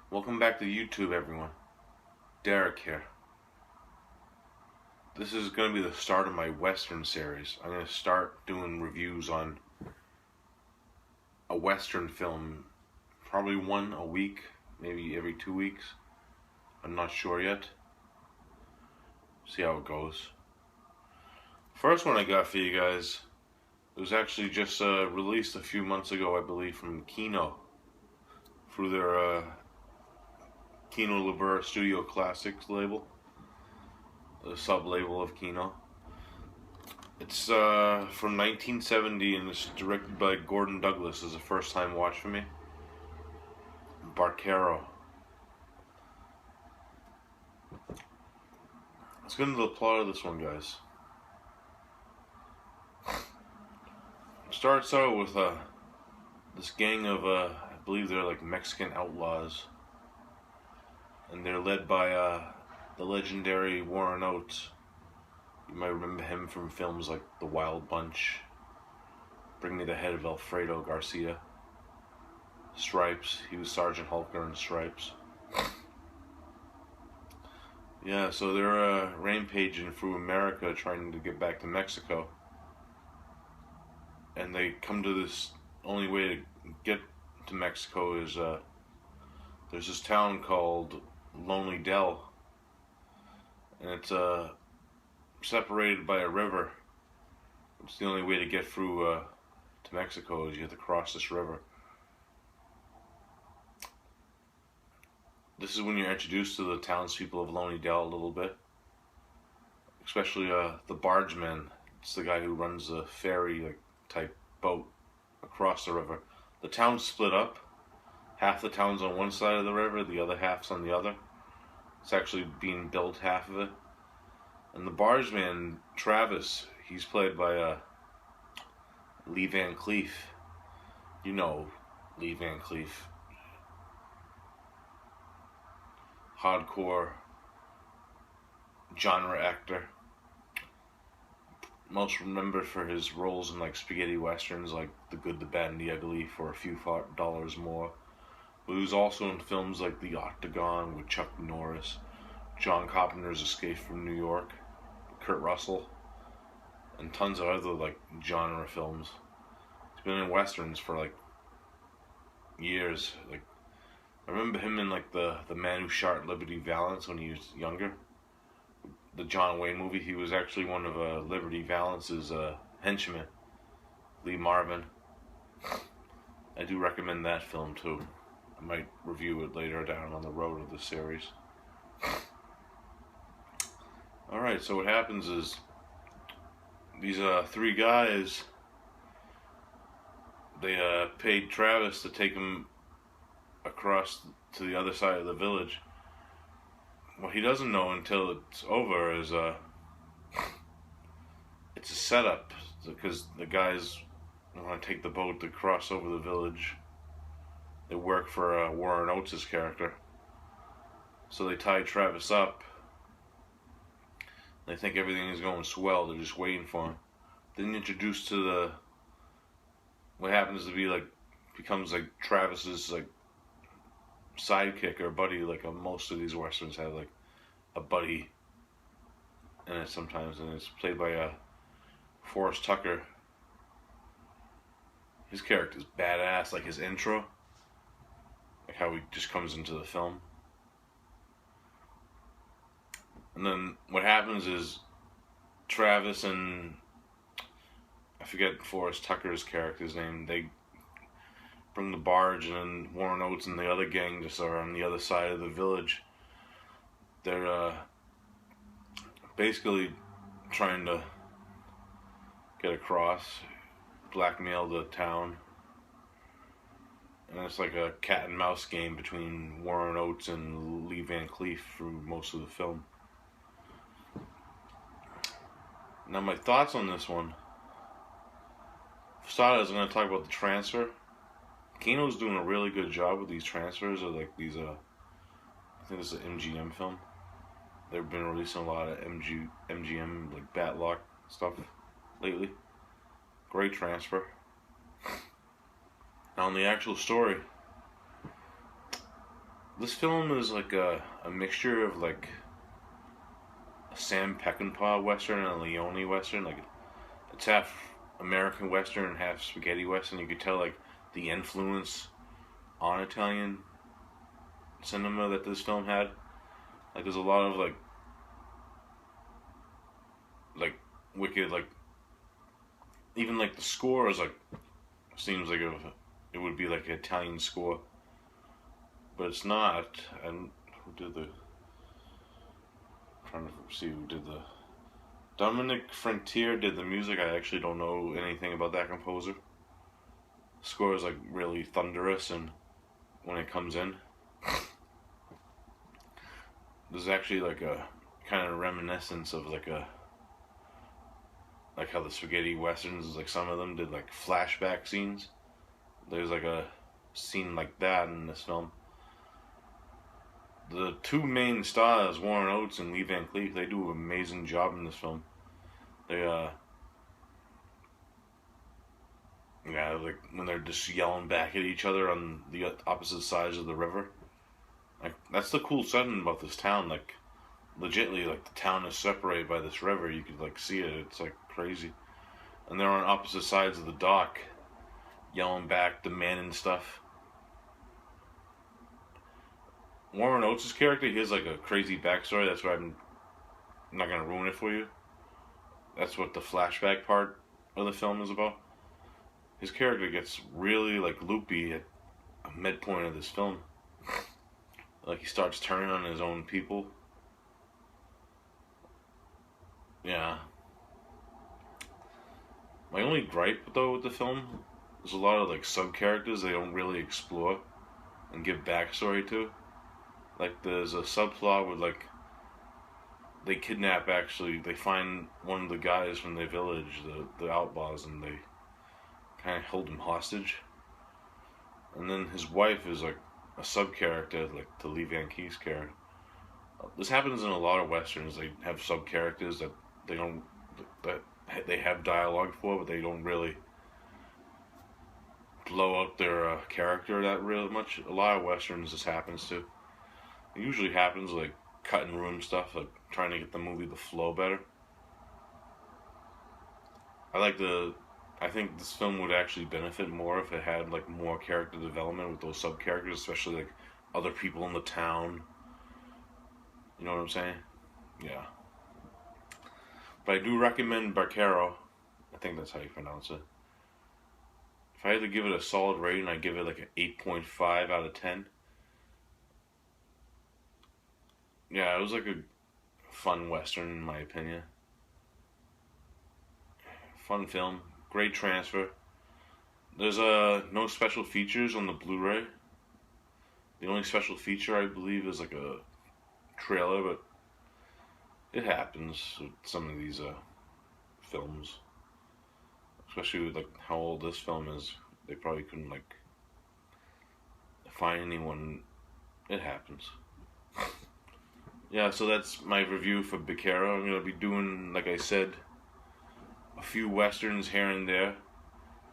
Welcome back to YouTube, everyone. Derek here. This is going to be the start of my Western series. I'm going to start doing reviews on a Western film, probably one a week, maybe every 2 weeks. I'm not sure yet. See how it goes. First one I got for you guys, it was actually just released a few months ago, I believe, from Kino, through their Kino Liber Studio Classics label, the sub-label of Kino. It's from 1970 and it's directed by Gordon Douglas. It's a first-time watch for me. Barquero. Let's get into the plot of this one, guys. It starts out with this gang of, I believe they're like Mexican outlaws. And they're led by the legendary Warren Oates. You might remember him from films like The Wild Bunch, Bring Me the Head of Alfredo Garcia, Stripes. He was Sergeant Hulker in Stripes. Yeah, so they're rampaging through America trying to get back to Mexico. And they come to this, only way to get to Mexico is, there's this town called Lonely Dell. And it's separated by a river. It's the only way to get through to Mexico is you have to cross this river. This is when you're introduced to the townspeople of Lonely Dell a little bit. Especially the bargeman. It's the guy who runs the ferry type boat across the river. The town's split up. Half the town's on one side of the river, the other half's on the other. It's actually being built, half of it. And the bargeman, Travis, he's played by Lee Van Cleef. You know Lee Van Cleef. Hardcore genre actor. Most remembered for his roles in like spaghetti westerns like The Good, the Bad, and the Ugly for a few dollars more. But he was also in films like The Octagon with Chuck Norris, John Carpenter's Escape from New York, Kurt Russell, and tons of other like genre films. He's been in westerns for like years. Like I remember him in like the Man Who Shot Liberty Valance when he was younger. The John Wayne movie. He was actually one of Liberty Valance's henchmen, Lee Marvin. I do recommend that film too. I might review it later down on the road of the series. Alright, so what happens is these three guys, they paid Travis to take him across to the other side of the village. What he doesn't know until it's over is it's a setup, because the guys want to take the boat to cross over the village. They work for Warren Oates' character. So they tie Travis up. They think everything is going swell. They're just waiting for him. Then introduced to the what happens to be like becomes like Travis's like sidekick or buddy. Like most of these westerns have like a buddy in it sometimes, and it's played by Forrest Tucker. His character's badass. Like his intro. Like how he just comes into the film. And then what happens is Travis and I forget Forrest Tucker's character's name, they bring the barge, and then Warren Oates and the other gang just are on the other side of the village. They're basically trying to get across, blackmail the town. And it's like a cat and mouse game between Warren Oates and Lee Van Cleef through most of the film. Now my thoughts on this one. For starters, I'm going to talk about the transfer. Kino's doing a really good job with these transfers of like these, I think this is an MGM film. They've been releasing a lot of MGM like Batlock stuff lately. Great transfer. Now, on the actual story, This film is like a mixture of like a Sam Peckinpah Western and a Leone Western. Like it's half American Western and half spaghetti Western. You could tell like the influence on Italian cinema that this film had. Like there's a lot of like wicked like even like the score is like seems like it would be like an Italian score, but it's not. And who did the? Trying to see who did the. Dominic Frontier did the music. I actually don't know anything about that composer. The score is like really thunderous, and when it comes in, there's actually like a kind of reminiscence of like how the spaghetti westerns, like some of them did like flashback scenes. There's like a scene like that in this film. The two main stars, Warren Oates and Lee Van Cleef, they do an amazing job in this film. They yeah, like when they're just yelling back at each other on the opposite sides of the river. Like that's the cool setting about this town. Like legitly, like the town is separated by this river. You could like see it. It's like crazy, and they're on opposite sides of the dock, yelling back, demanding stuff. Warren Oates' character, he has like a crazy backstory. That's why I'm not gonna ruin it for you. That's what the flashback part of the film is about. His character gets really like loopy at a midpoint of this film. Like he starts turning on his own people. Yeah. My only gripe though with the film is a lot of like sub characters they don't really explore and give backstory to. Like there's a subplot with like they kidnap actually they find one of the guys from their village, the outlaws, and they kind of hold him hostage. And then his wife is like a sub character, like the Lee Van Cleef's character. This happens in a lot of westerns. They have sub characters that they don't that they have dialogue for, but they don't really blow up their character that real much. A lot of westerns this happens to. It usually happens like cut and room stuff, like trying to get the movie to flow better. I think this film would actually benefit more if it had like more character development with those sub characters, especially like other people in the town. You know what I'm saying? Yeah. But I do recommend Barquero. I think that's how you pronounce it. If I had to give it a solid rating, I'd give it like an 8.5 out of 10. Yeah, it was like a fun western in my opinion. Fun film, great transfer. There's no special features on the Blu-ray. The only special feature I believe is like a trailer, but it happens with some of these films, especially with like how old this film is. They probably couldn't like find anyone. It happens. Yeah, so that's my review for Barquero. I'm gonna be doing, like I said, a few westerns here and there.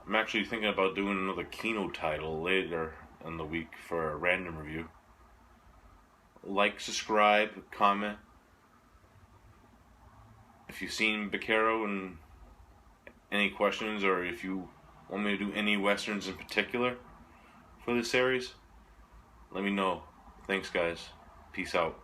I'm actually thinking about doing another Kino title later in the week for a random review. Like, subscribe, comment. If you've seen Barquero and any questions, or if you want me to do any westerns in particular for this series, let me know. Thanks, guys. Peace out.